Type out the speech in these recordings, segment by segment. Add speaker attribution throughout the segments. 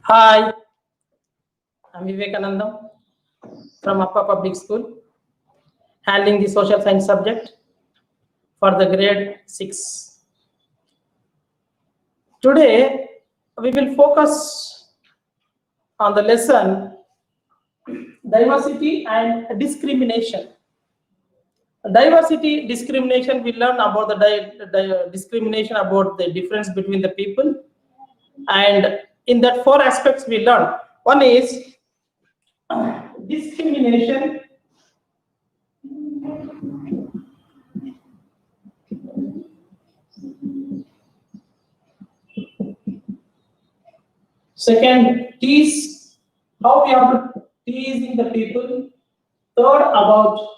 Speaker 1: Hi, I'm Vivekanandam from Appa Public School, handling the social science subject for the grade 6. Today, we will focus on the lesson diversity and discrimination. Diversity, discrimination, we learn about the discrimination, about the difference between the people. And in that 4 aspects we learn. One is discrimination. Second, tease, how we are teasing the people. Third, about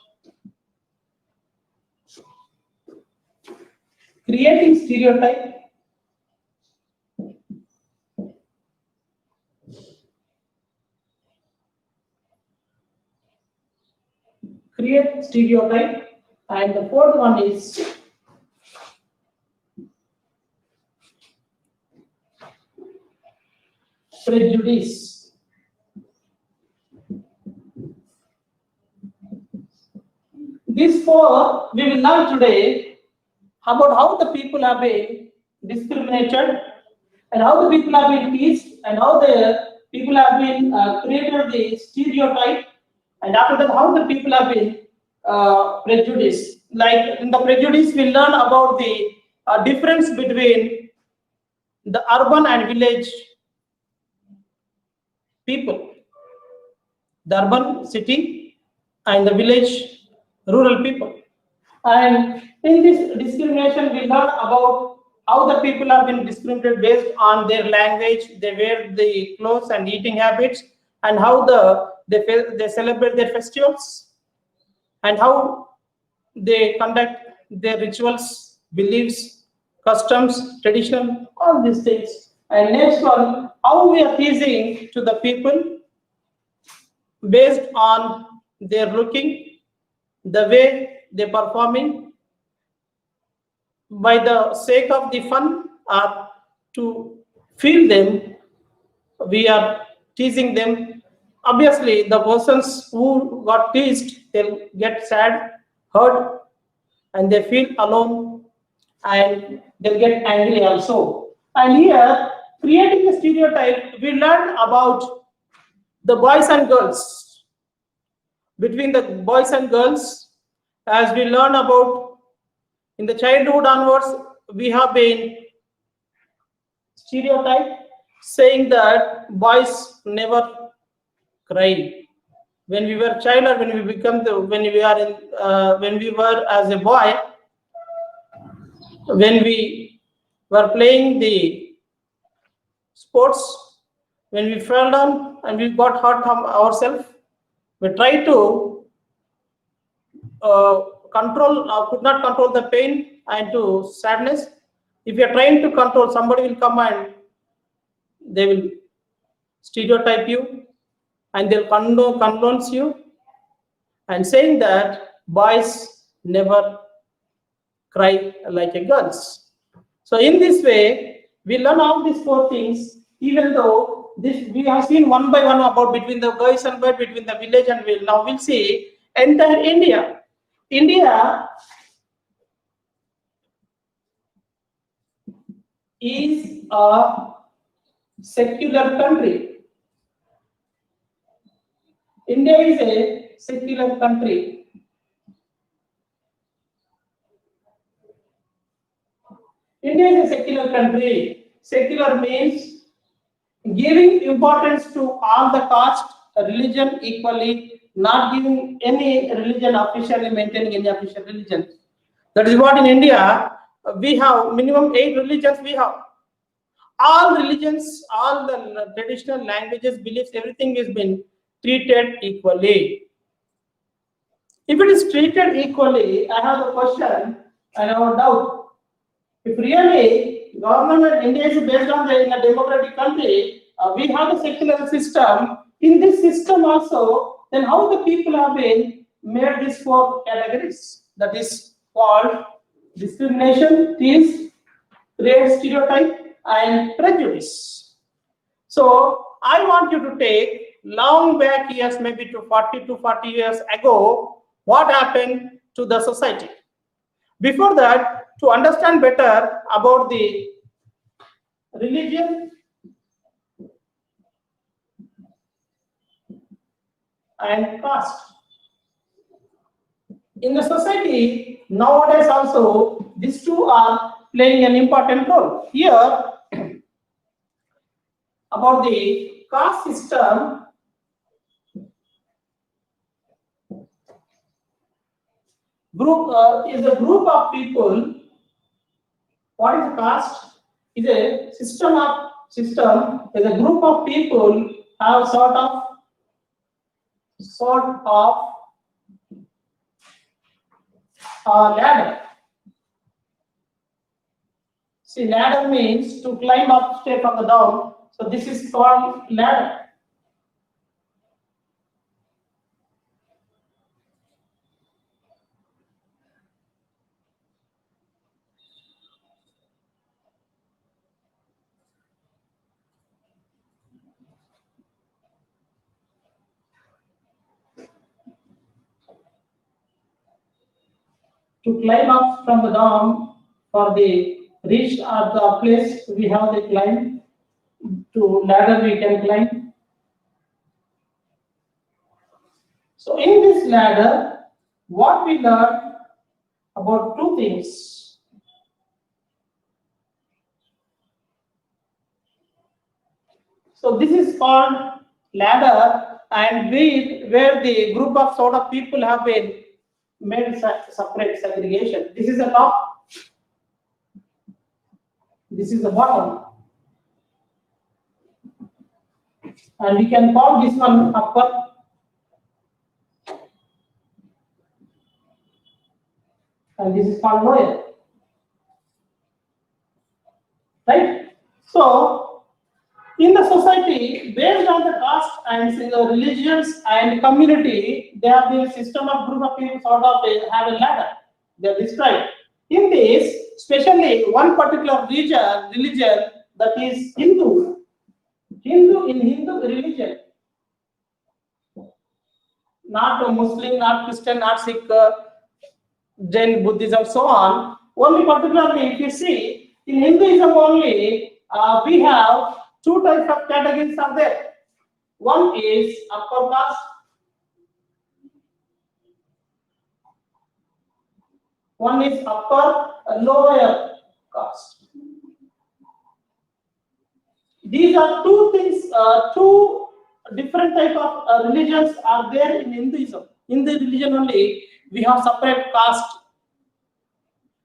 Speaker 1: creating stereotype. Create stereotype. And the fourth one is prejudice. These 4 we will learn today about how the people have been discriminated and how the people have been teased and how the people have been created the stereotype, and after that how the people have been prejudiced. Like in the prejudice we learn about the difference between the urban and village people, the urban city and the village rural people. And in this discrimination, we learn about how the people have been discriminated based on their language, they wear the clothes and eating habits, and how they celebrate their festivals, and how they conduct their rituals, beliefs, customs, traditional, all these things. And next one, how we are teasing to the people based on their looking, the way they performing, by the sake of the fun or to feel them, we are teasing them. Obviously, the persons who got teased, they'll get sad, hurt, and they feel alone, and they'll get angry also. And here, creating a stereotype, we learn about the boys and girls. Between the boys and girls, as we learn about in the childhood onwards, we have been stereotype saying that boys never cry. When we were child, or when we become the when we are in when we were as a boy, when we were playing the sports, when we fell down and we got hurt ourselves, we try to control, could not control the pain and to sadness. If you are trying to control, somebody will come and they will stereotype you, and they'll condones you, and saying that boys never cry like a girls. So in this way, we learn all these 4 things, even though this we have seen one by one about between the boys and boys, between the village and village. Now we'll see entire India. India is a secular country. India is a secular country. India is a secular country. Secular means giving importance to all the caste, religion equally, not giving any religion officially, maintaining any official religion. That is what in India we have minimum 8 religions. We have all religions, all the traditional languages, beliefs, everything is been treated equally. If it is treated equally, I have a question and I have a doubt. If really government India is based on in a democratic country, we have a secular system. In this system also, then how the people have been made these 4 categories? That is called discrimination, tease, create stereotype, and prejudice. So I want you to take long back years, maybe to 40 years ago, what happened to the society. Before that, to understand better about the religion and caste. In the society, nowadays also, these two are playing an important role. Here, about the caste system, group is a group of people. What is caste? Is a system is a group of people have sort of ladder. See, ladder means to climb up, step on the down. So this is called ladder. To climb up from the down for the reach at the place we have the climb. To ladder we can climb. So in this ladder, what we learn about two things. So this is called ladder, and where the group of sort of people have been made separate segregation. This is the top. This is the bottom. And we can call this one upper. And this is called lower. Right? So, in the society, based on the caste and religions and community, there have been a system of group of people sort of have a ladder. They are described. In this, especially one particular religion that is Hindu. Hindu in Hindu religion. Not Muslim, not Christian, not Sikh, Jain, Buddhism, so on. Only particularly, if you see, in Hinduism only, we have two types of categories are there. One is upper caste. One is upper, lower caste. These are two things, two different type of religions are there in Hinduism. In the religion only, we have separate caste.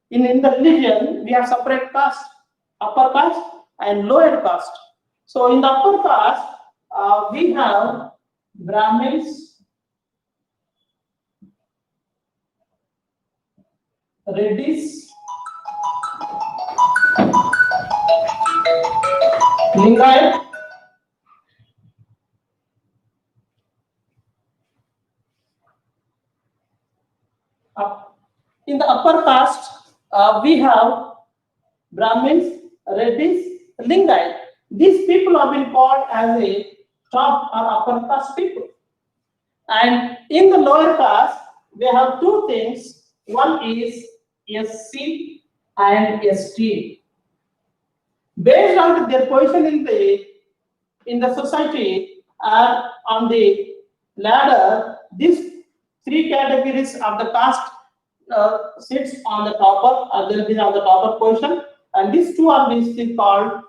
Speaker 1: In the religion, we have separate caste, upper caste and lower caste. So in the upper caste, we have Brahmins, Reddis, Lingayat, in the upper caste, we have Brahmins, Reddis, Lingayat. These people have been called as a top or upper caste people. And in the lower caste, we have two things. One is SC and ST. Based on their position in the society or on the ladder, these three categories of the caste sits on the topper, there is on the topper position, and these two are basically called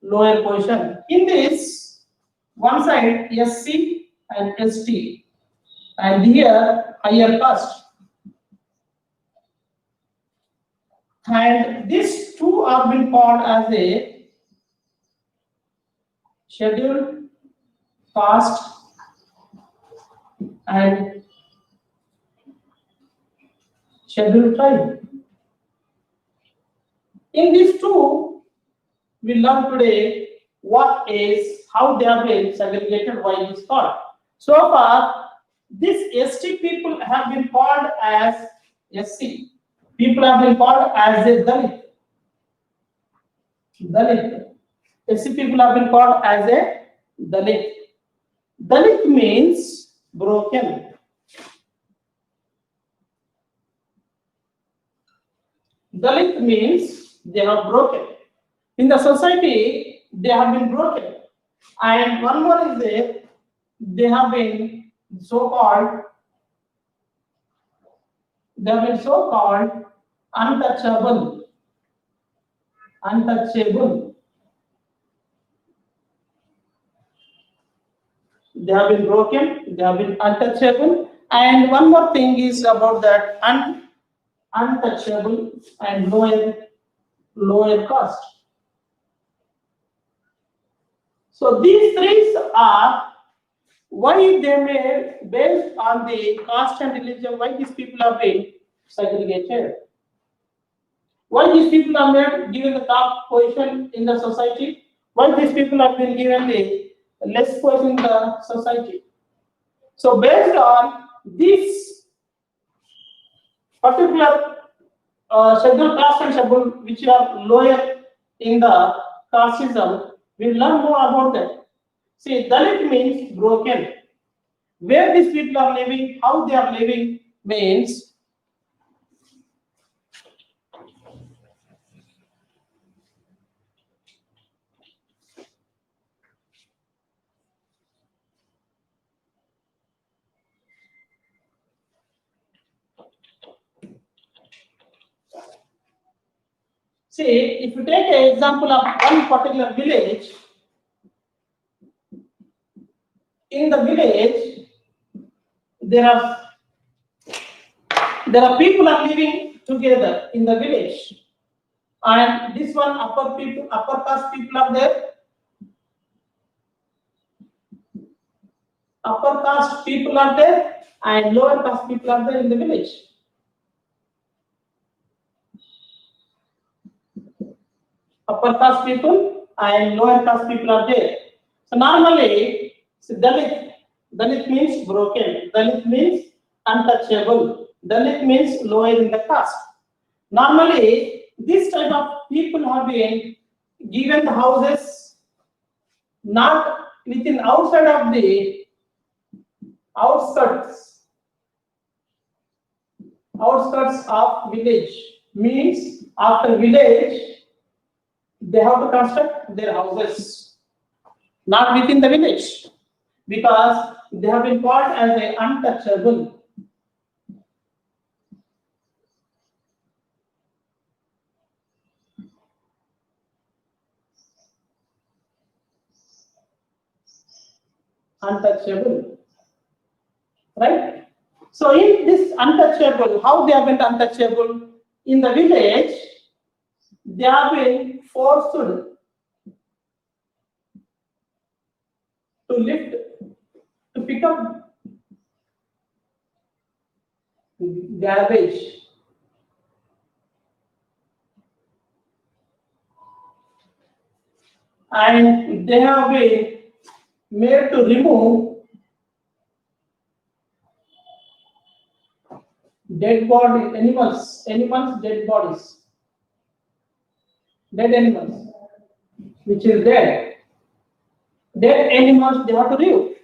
Speaker 1: lower position. In this, one side SC and ST, and here higher caste. And these two are being called as a scheduled caste and scheduled tribe. In these two, we learn today how they have been segregated, why it is called. So far, these ST people have been called as SC. People have been called as a Dalit. SC people have been called as a Dalit. Dalit means broken. Dalit means they are broken. In the society, they have been broken. And one more is that they have been so-called untouchable. Untouchable. They have been broken, they have been untouchable. And one more thing is about that untouchable and lower cost. So these three are why they made based on the caste and religion, why these people have been segregated. Why these people are made given the top position in the society? Why these people have been given the less position in the society? So based on this particular scheduled caste and schedule which are lower in the caste system, we learn more about that. See, Dalit means broken. Where these people are living, how they are living means see, if you take an example of one particular village, in the village, there are people are living together in the village, and this one upper caste people are there. Upper caste people are there, and lower caste people are there in the village. Upper caste people and lower caste people are there. So normally, Dalit means broken. Dalit means untouchable. Dalit means lower in the caste. Normally, this type of people have been given the houses not within outside of the outskirts of village. Means after village, they have to construct their houses, not within the village, because they have been called as a untouchable. Untouchable, right? So in this untouchable, how they have been untouchable in the village, they have been forced to lift, to pick up garbage. And they have been made to remove dead body animals, dead bodies, dead animals, which is dead. Dead animals they have to remove.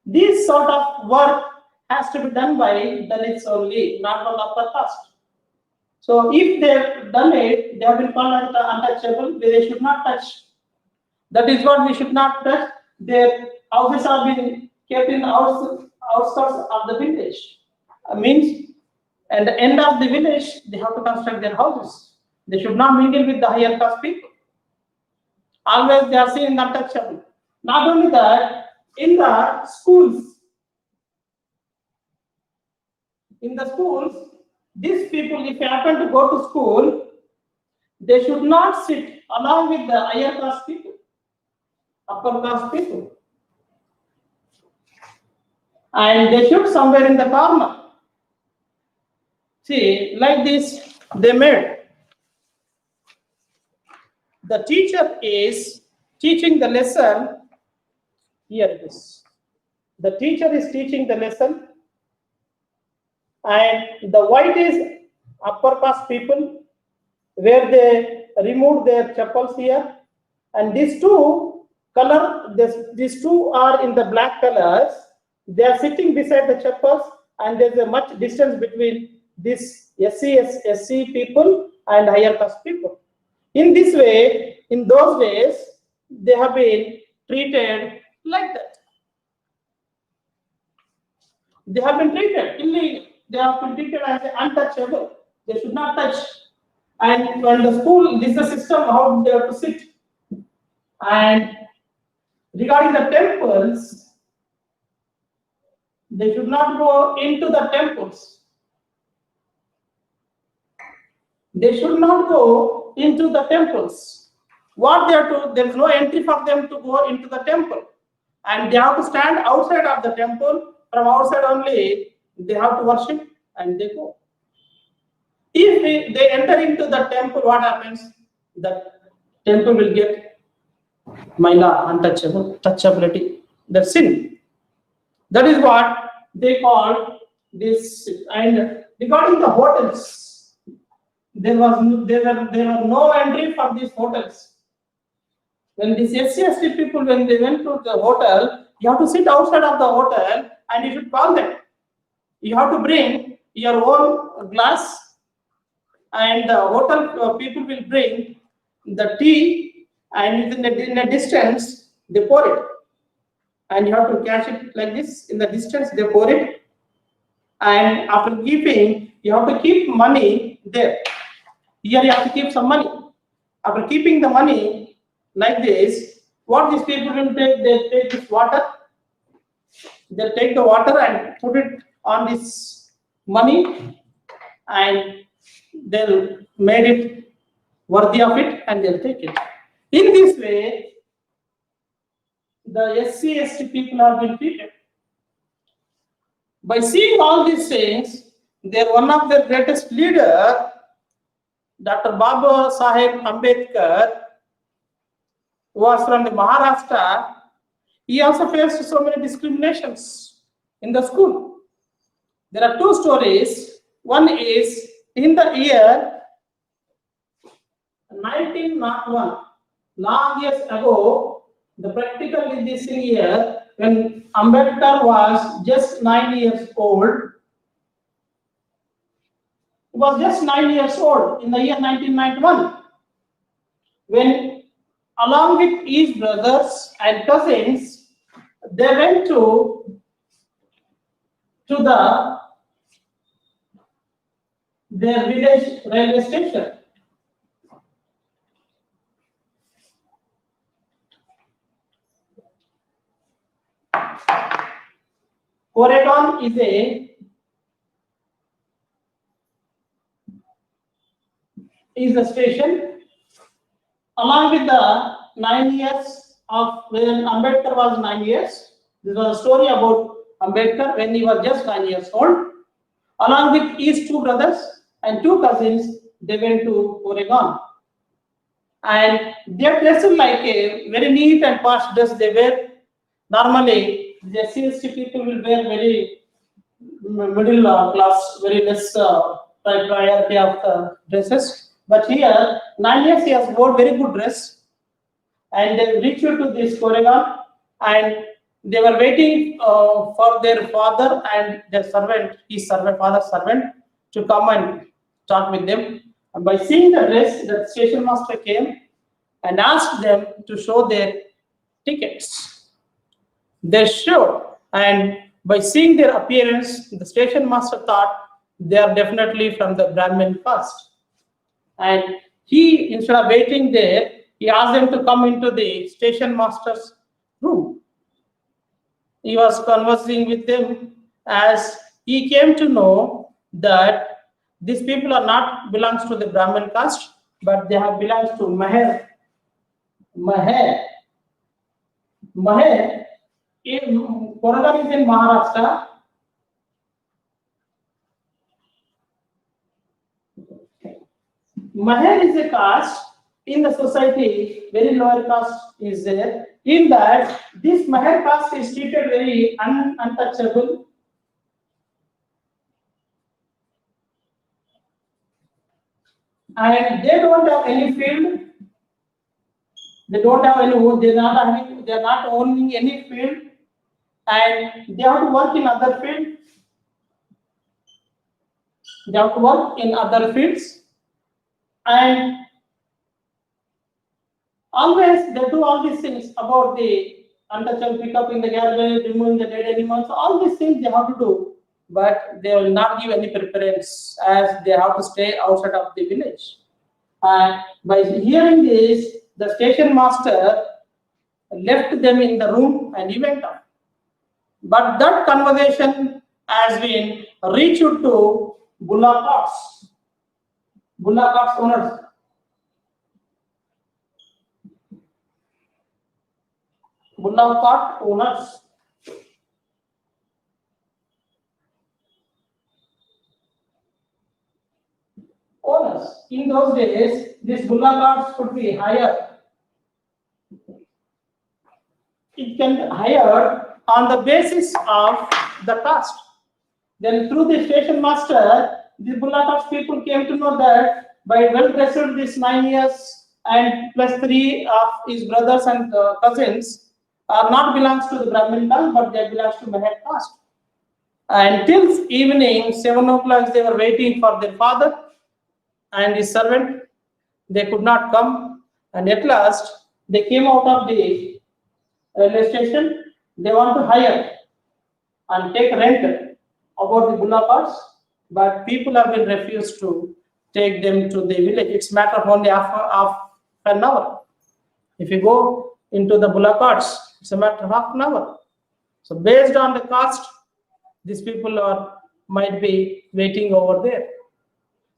Speaker 1: This sort of work has to be done by Dalits only, not on upper caste. So if they've done it, they have been called as the untouchable. They should not touch. That is what we should not touch. Their houses have been kept in the outskirts of the village. Means at the end of the village, they have to construct their houses. They should not mingle with the higher caste people. Always they are seen untouchable. Not only that, in the schools, these people, if they happen to go to school, they should not sit along with the higher caste people, upper caste people. And they should somewhere in the corner. See, like this, they made. The teacher is teaching the lesson. Here it is. The teacher is teaching the lesson, and the white is upper caste people, where they removed their chappals here, and these two color, these two are in the black colors. They are sitting beside the chapels, and there's a much distance between this SC people and higher caste people. In this way, in those days, they have been treated like that. They have been treated illegal. They have been treated as untouchable. They should not touch. And when the school, this is the system how they have to sit. And regarding the temples, they should not go into the temples. They should not go into the temples. What they are to, there is no entry for them to go into the temple. And they have to stand outside of the temple. From outside only, they have to worship and they go. If they enter into the temple, what happens? The temple will get Maila, untouchable, touchability, the sin. That is what they call this. And regarding the hotels, there were no entry for these hotels. When these SC/ST people, when they went to the hotel, you have to sit outside of the hotel and you should call them. You have to bring your own glass, and the hotel people will bring the tea, and in a distance they pour it, and you have to catch it like this. In the distance they pour it, and after keeping, you have to keep money there. Here you have to keep some money. After keeping the money like this, what these people will take, they take this water, they take the water and put it on this money, and they'll made it worthy of it, and they'll take it. In this way, the SC/ST people have been treated. By seeing all these things, they're one of their greatest leader, Dr. Baba Saheb Ambedkar, who was from the Maharashtra. He also faced so many discriminations in the school. There are two stories. One is in the year 1901, long years ago, the practical in this year, when Ambedkar was just 9 years old. He was just 9 years old in the year 1991, when along with his brothers and cousins, they went to their village railway station. Koregaon is a station. Along with the 9 years of when Ambedkar was 9 years, this was a story about Ambedkar when he was just 9 years old. Along with his two brothers and two cousins, they went to Koregaon. And they are dressed like a very neat and posh dress they wear. Normally, the SC/ST people will wear very middle class, very less priority of the dresses. But here, 9 years he has worn very good dress, and they reached to this Koregaon, and they were waiting for their father and their servant, his servant, father's servant, to come and talk with them. And by seeing the dress, the station master came and asked them to show their tickets. They showed, and by seeing their appearance, the station master thought they are definitely from the Brahmin caste. And he, instead of waiting there, he asked them to come into the station master's room. He was conversing with them as he came to know that these people are not belongs to the Brahmin caste, but they have belongs to Maher. Maher in Koregaon is in Maharashtra. Maher is a caste in the society, very lower caste is there. In that, this Maher caste is treated very untouchable. And they don't have any field. They don't have any. They are not having. They are not owning any field, and they have to work in other field. They have to work in other fields, and always they do all these things about the untouchable, pick up in the garbage, removing the dead animals. All these things they have to do, but they will not give any preference as they have to stay outside of the village. And by hearing this, the station master left them in the room and he went out. But that conversation has been reached to Bullock carts. Bullock carts owners. Bullock cart owners. In those days, these bullock carts could be hired. It can be hired on the basis of the cost. Then through the station master, the bullock carts people came to know that by well dressed these 9 years and plus 3 of his brothers and cousins are not belongs to the Brahmin caste, but they belongs to Mehed caste. And till evening, 7 o'clock, they were waiting for their father and his servant. They could not come, and at last they came out of the railway station. They want to hire and take rent about the bullock carts, but people have been refused to take them to the village. It's matter of only half an hour. If you go into the bullock carts, it's a matter of half an hour. So based on the cost, these people might be waiting over there.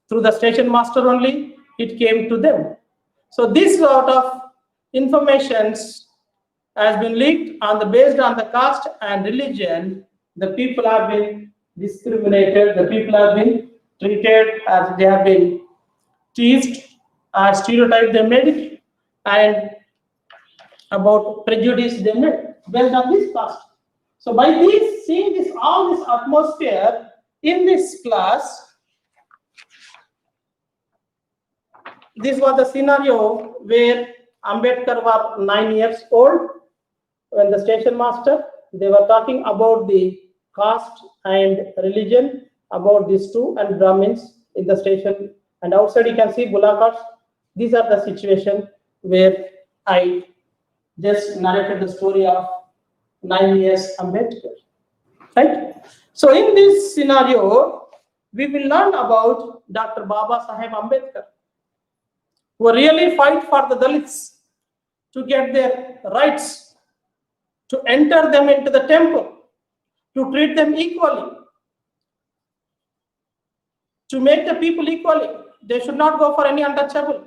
Speaker 1: Through the station master only, it came to them. So this sort of informations has been leaked based on the caste and religion. The people have been discriminated. The people have been treated as they have been teased, as stereotyped they made it, and about prejudice they made based on this caste. So by this, seeing this all this atmosphere in this class, this was the scenario where Ambedkar was 9 years old when the station master, they were talking about the caste and religion, about these two, and Brahmins in the station. And outside you can see bullock carts. These are the situation where I just narrated the story of 9 years Ambedkar. Right? So in this scenario, we will learn about Dr. Baba Saheb Ambedkar, who really fight for the Dalits to get their rights, to enter them into the temple, to treat them equally, to make the people equally. They should not go for any untouchable.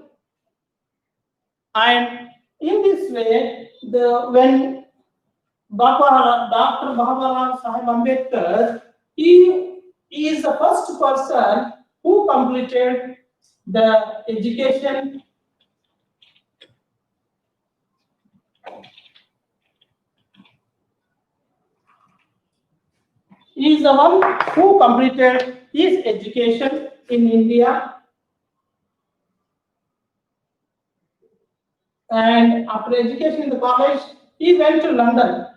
Speaker 1: And in this way, when Dr. Baba Saheb Ambedkar, he is the first person who completed the education He is the one who completed his education in India, and after education in the college, he went to London.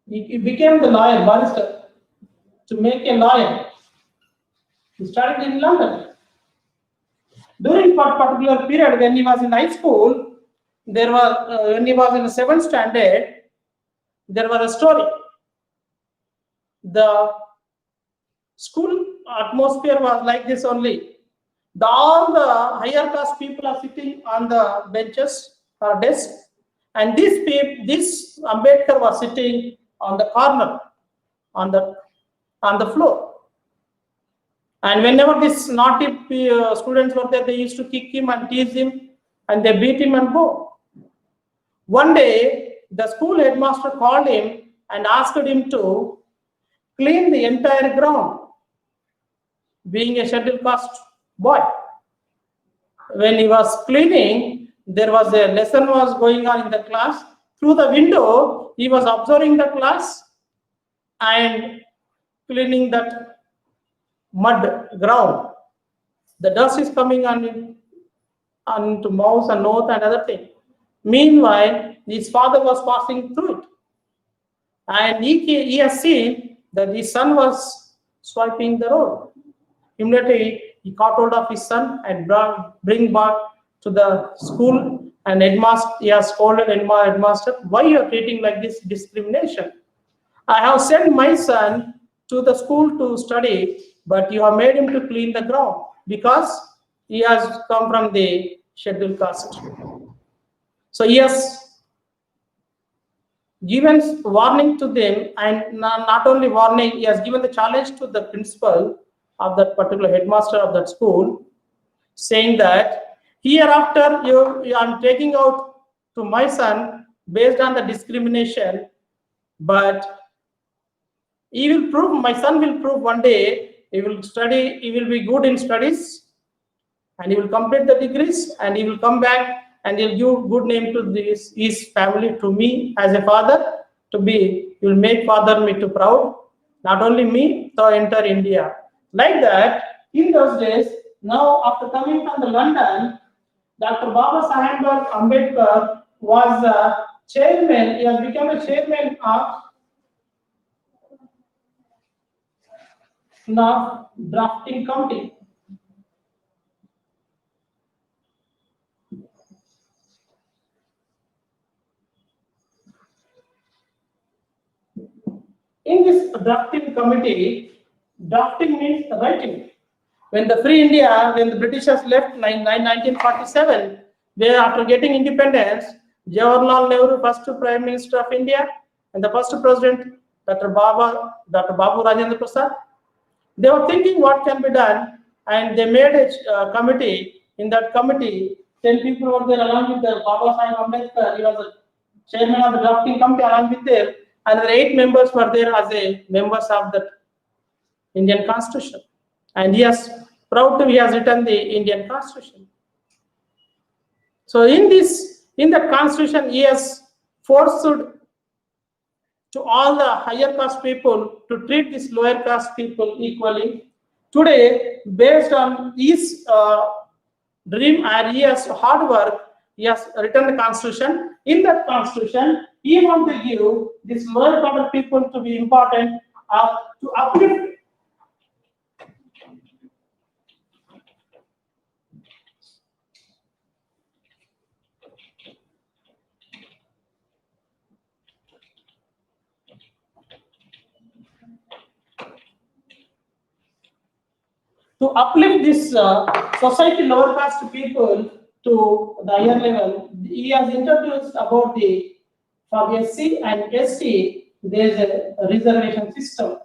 Speaker 1: He became the lawyer, barrister, to make a lawyer. He studied in London. During that particular period, when he was in high school, when he was in the 7th standard, there was a story. The school atmosphere was like this only. All the higher caste people are sitting on the benches or desks, and this Ambedkar was sitting on the corner, on the floor. And whenever these naughty students were there, they used to kick him and tease him, and they beat him and go. One day, the school headmaster called him and asked him to clean the entire ground, being a scheduled caste boy. When he was cleaning, there was a lesson was going on in the class. Through the window, he was observing the class and cleaning that mud ground. The dust is coming on and to mouse and note and other thing. Meanwhile, his father was passing through it, and he has seen that his son was swiping the road. Immediately, he caught hold of his son and bring back to the school. And headmaster, he has scolded headmaster, why you are treating like this discrimination? I have sent my son to the school to study, but you have made him to clean the ground because he has come from the scheduled caste. So he has given warning to them, and not only warning, he has given the challenge to the principal of that particular headmaster of that school, saying that hereafter I'm taking out to my son based on the discrimination, but my son will prove one day he will study, he will be good in studies, and he will complete the degrees, and he will come back and he'll give good name to his family, to me as a father, he will make father me to proud, not only me, the entire India. Like that, in those days, now after coming from the London, Dr. Baba Saheb Ambedkar was a chairman, he has become a chairman of drafting committee. In this drafting committee, drafting means writing. When the Free India, when the Britishers left 1947, where after getting independence, Jawaharlal Nehru, first Prime Minister of India, and the first President, Dr. Babu Rajendra Prasad, they were thinking what can be done, and they made a committee. In that committee, 10 people were there along with the Baba Saheb Ambedkar. He was the chairman of the drafting committee along with them. Another 8 members were there as members of the Indian Constitution. And he has written the Indian Constitution. So in the Constitution, he has forced to all the higher caste people to treat these lower caste people equally. Today, based on his dream and his hard work, he has written the Constitution. In that Constitution, he wants to give these lower caste people to be important, to uplift. To uplift this society lower caste people to the higher level, he has introduced about for SC and ST, there is a reservation system.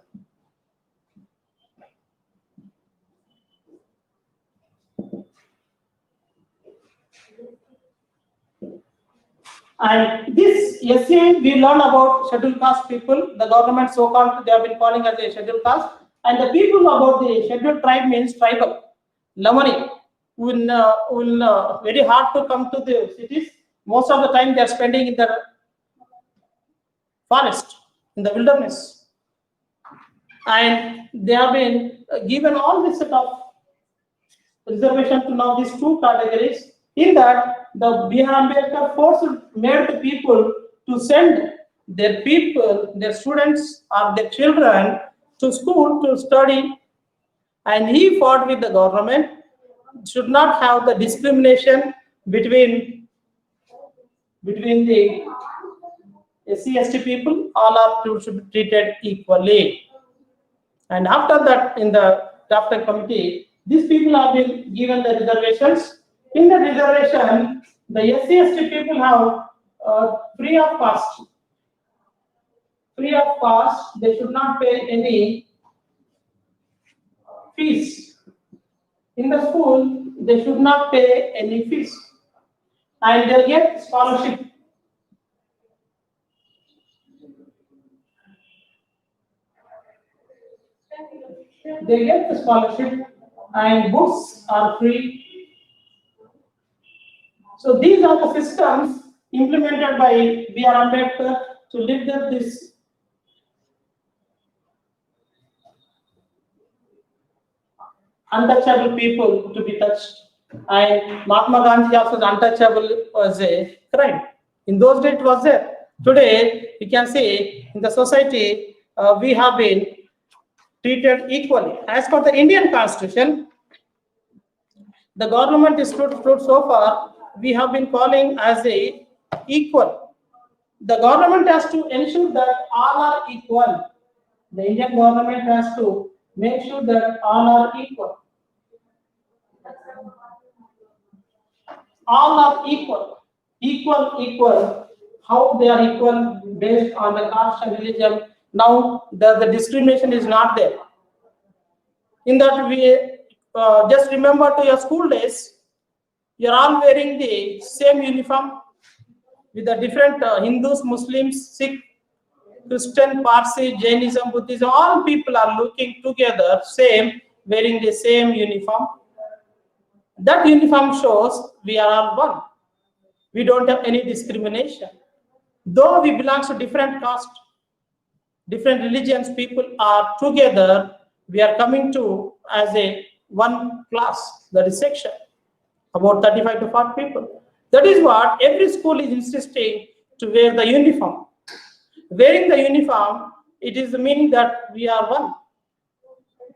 Speaker 1: And this SC, we learn about scheduled caste people. The government so-called, they have been calling as a scheduled caste. And the people about the scheduled tribe means tribal. Lamani will very hard to come to the cities. Most of the time they are spending in the forest, in the wilderness. And they have been given all this set of reservation to now these 2 categories. In that, the B.R. Ambedkar made the people to send their students or their children to school to study, and he fought with the government, should not have the discrimination between the SC/ST people, all are should be treated equally. And after that, in the drafting committee, these people have been given the reservations. In the reservation, the SC/ST people have free of cost. Free of cost, they should not pay any fees. In the school, they should not pay any fees. And they'll get scholarship. They get the scholarship and books are free. So these are the systems implemented by B.R. Ambedkar to lift up this untouchable people to be touched. And Mahatma Gandhi also untouchable was a crime. In those days it was there. Today, you can see in the society, we have been treated equally. As per the Indian Constitution, the government is stood so far, we have been calling as a equal. The government has to ensure that all are equal. The Indian government has to make sure that all are equal. All are equal. Equal. How they are equal based on the caste and religion. Now the discrimination is not there. In that we just remember to your school days, you're all wearing the same uniform with the different Hindus, Muslims, Sikh, Christian, Parsi, Jainism, Buddhism, all people are looking together, same, wearing the same uniform. That uniform shows we are all one. We don't have any discrimination. Though we belong to different caste, different religions, people are together, we are coming to as a one class, that is section, about 35 to 40 people. That is what every school is insisting to wear the uniform. Wearing the uniform, it is the meaning that we are one.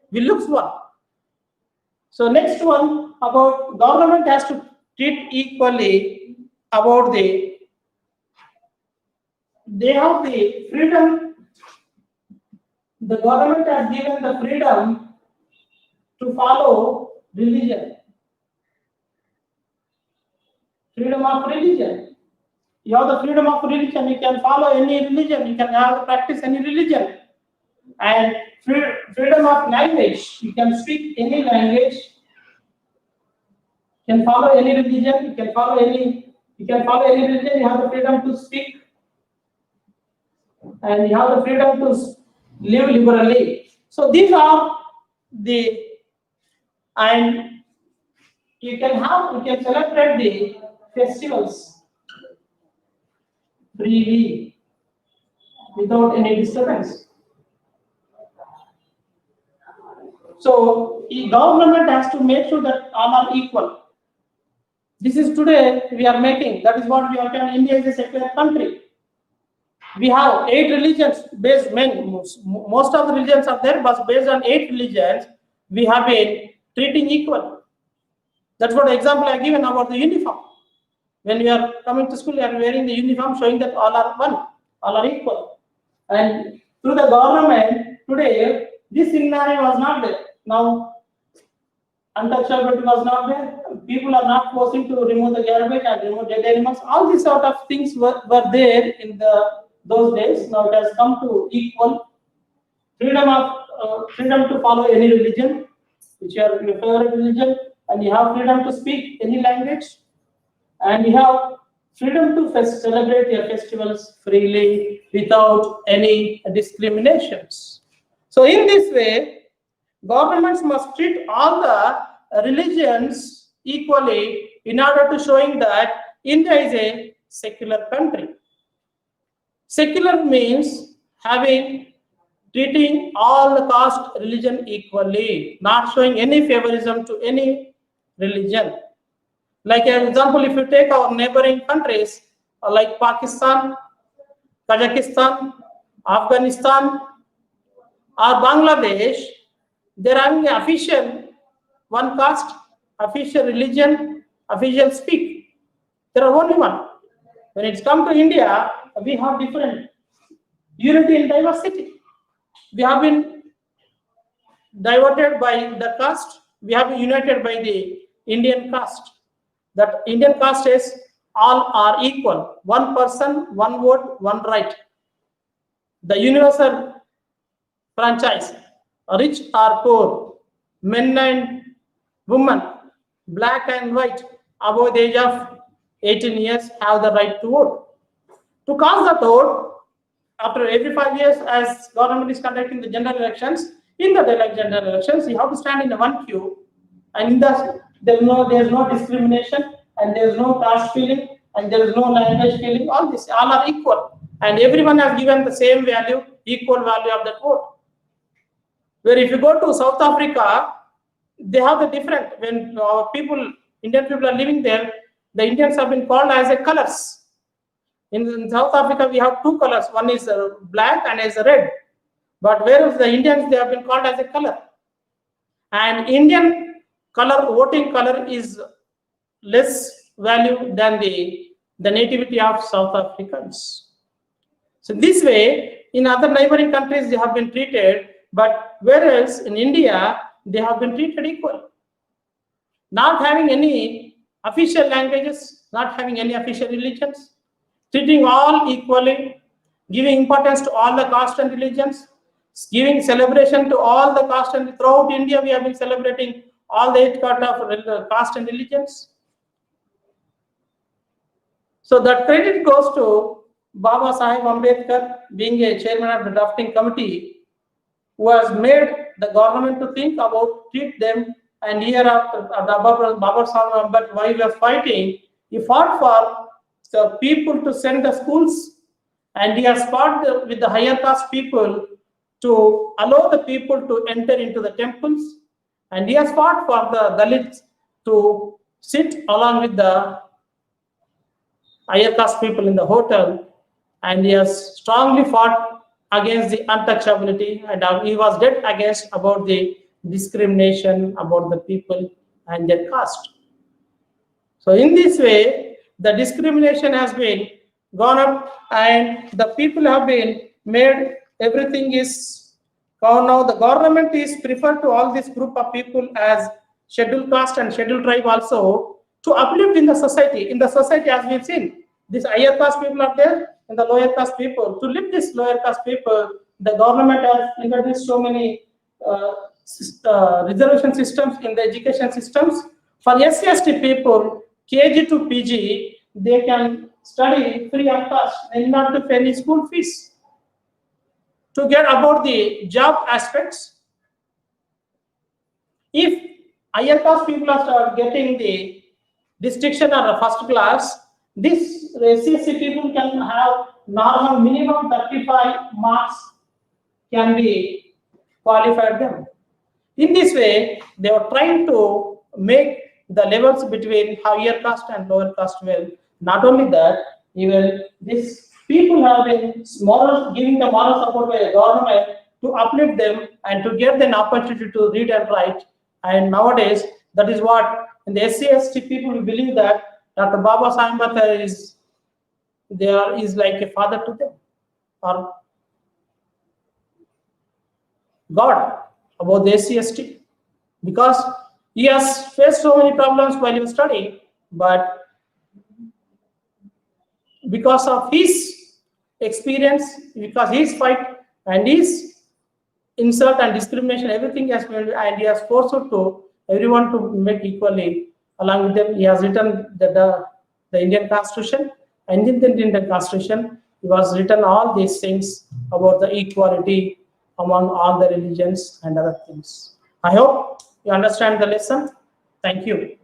Speaker 1: We look one. So next one about government has to treat equally about they have the freedom. The government has given the freedom to follow religion. Freedom of religion. You have the freedom of religion. You can follow any religion. You can have practice any religion. And freedom of language. You can speak any language. You can follow any religion. You can follow any religion. You have the freedom to speak. And you have the freedom to live liberally. So these are the, and you can celebrate the festivals freely without any disturbance. So the government has to make sure that all are equal. This is today we are making, that is what we are telling. India is a secular country. We have 8 religions based, most of the religions are there, but based on 8 religions, we have been treating equal. That's what example I given about the uniform. When we are coming to school, we are wearing the uniform, showing that all are one, all are equal. And through the government, today, this scenario was not there. Now, untouchability was not there. People are not forcing to remove the garbage and remove dead animals. All these sort of things were there in those days. Now it has come to equal freedom to follow any religion, which are your favorite religion, and you have freedom to speak any language, and you have freedom to celebrate your festivals freely without any discriminations. So in this way, governments must treat all the religions equally in order to showing that India is a secular country. Secular means treating all the caste religion equally, not showing any favorism to any religion. Like an example, if you take our neighboring countries like Pakistan, Kazakhstan, Afghanistan, or Bangladesh, they are having an official one caste, official religion, official speak. There are only one. When it's come to India, we have different unity in diversity. We have been diverted by the caste. We have been united by the Indian caste. That Indian caste is all are equal. One person, one vote, one right. The universal franchise, rich or poor, men and women, black and white, above the age of 18 years have the right to vote. To cast the vote, after every 5 years, as government is conducting the general elections, in the general elections, you have to stand in one queue, and in that there is no discrimination, and there is no caste feeling, and there is no language feeling. All are equal, and everyone has given the same value, equal value of that vote. Where if you go to South Africa, they have the different. When people Indian people are living there, the Indians have been called as a colors. In South Africa, we have two colors. One is black and is red. But whereas the Indians, they have been called as a color. And Indian color, voting color is less value than the nativity of South Africans. So this way, in other neighboring countries, they have been treated, but whereas in India, they have been treated equally. Not having any official languages, not having any official religions, treating all equally, giving importance to all the caste and religions, giving celebration to all the caste, and throughout India we have been celebrating all the 8 caste and religions. So that credit goes to Baba Sahib Ambedkar, being a chairman of the drafting committee, who has made the government to think about treat them. And here after Baba Sahib Ambedkar, while he was fighting, he fought for the people to send the schools, and he has fought with the higher caste people to allow the people to enter into the temples, and he has fought for the Dalits to sit along with the higher caste people in the hotel, and he has strongly fought against the untouchability, and he was dead against about the discrimination about the people and their caste. So in this way, the discrimination has been gone up, and the people have been made, everything is gone now. The government is preferred to all this group of people as scheduled caste and scheduled tribe also to uplift in the society. In the society, as we've seen, these higher caste people are there and the lower caste people. To lift this lower caste people, the government has introduced so many reservation systems in the education systems. For SC/ST people, KG to PG, they can study free of cost and not to pay any school fees. To get about the job aspects, if higher caste people are getting the distinction or first class, this SC/ST people can have normal minimum 35 marks can be qualified them. In this way, they are trying to make the levels between higher caste and lower caste well. Not only that, even these people have been giving the moral support by the government to uplift them and to get an opportunity to read and write. And nowadays, that is what in the SC/ST people believe that Dr. Baba Sahib Ambedkar is like a father to them, or God about the SC/ST, because he has faced so many problems while he was studying, but because of his experience, because his fight and his insult and discrimination, everything has been, and he has forced to everyone to make equally along with them. He has written the Indian Constitution, and in the Indian Constitution, he was written all these things about the equality among all the religions and other things. I hope you understand the lesson. Thank you.